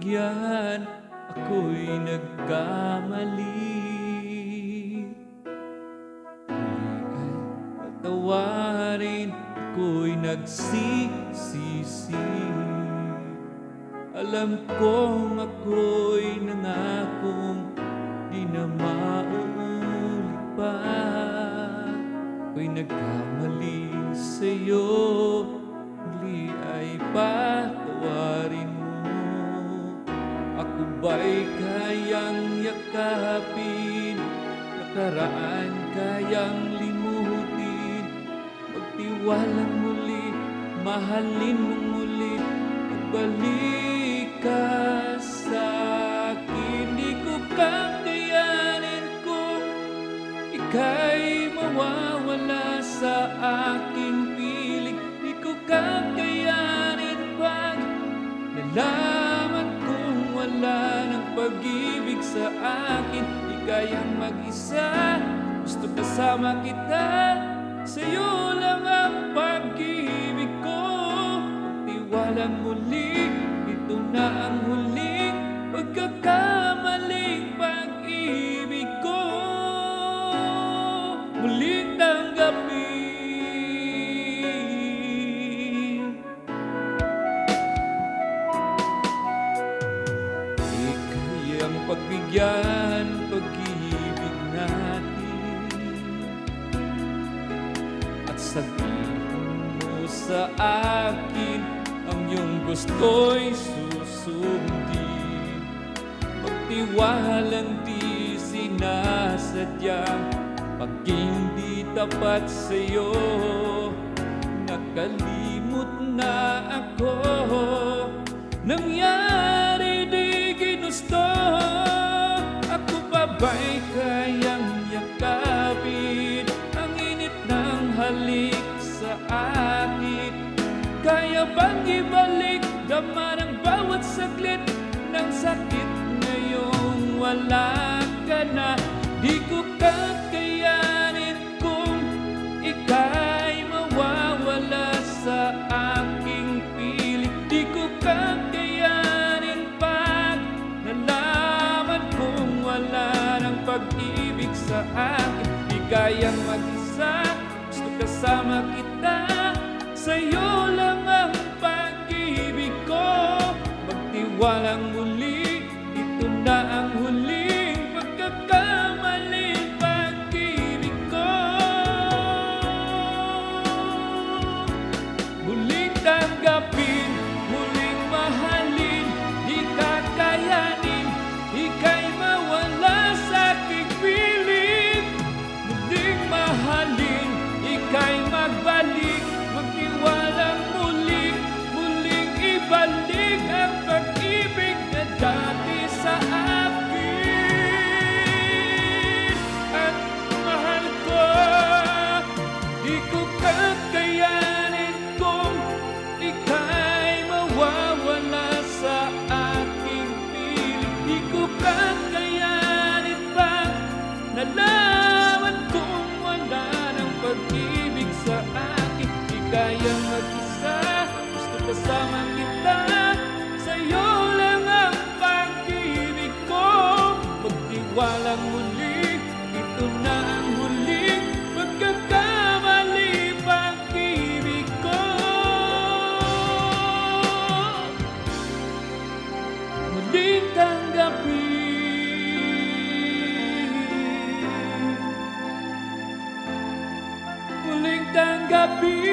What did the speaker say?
pagbigyan, ako'y nagkamali. Muli ay patawarin, ako'y nagsisisi. Alam kong ako'y nangakong di na mauulit pa. Ako'y nagkamali sa'yo, muli ay patawarin mo. Ako ba'y kayang yakapin, nakaraan kayang limutin, magtiwalang muli, mahalin mong muli, magbalik ka sa'kin. Di ko kakayanin kung ika'y mawawala sa aking piling. Di ko kakayanin pag nalaman kong wala ng pag-ibig sa akin. Di kayang mag-isa, gusto kasama kita, sa'yo lang ang pag-ibig ko. Magtiwalang muli, ito na ang huling pagkakamaling pag-ibig ko. Muling tanggapin. Ika'y ang pagbigyan, pag-ibig natin, at sabihin mo sa akin ang iyong gusto'y susundin. Magtiwalang di sinasadyang paging di tapat sa'yo. Nakalimot na ako, nangyari di ginusto. Ako pa ba'y kayang yakapin ang init ng halik sa akin? Kaya bang ibalik dama ng bawat saglit ng sakit ngayong wala ka na? Di ko kakayanin kung ika'y mawawala sa aking piling. Di ko kakayanin pag nalaman kong wala ng pag-ibig sa akin. Di kayang mag-isa, gusto kasama kita, sa'yo lang ang pag-ibig ko. Magtiwalang muli, ito na ang huling pagkakamaling pag-ibig ko. Muling tanggapin, muling mahalin, di kakayanin, ika'y mawala sa aking piling. Muling mahalin, ika'y magbalik, magtiwalang muli, muling ibalik ang pag-ibig na dati sa akin. At mahal ko, di ko kakayanin kung ika'y mawawala sa aking piling. Di ko kakayanin pag nalaman kong wala ng pag-ibig sa akin. Di kayang mag-isa, gusto kasama kita, sa'yo lang ang pag-ibig ko. Magtiwalang muli, ito na ang huling pagkakamali pag-ibig ko. Muling tanggapin, muling tanggapin.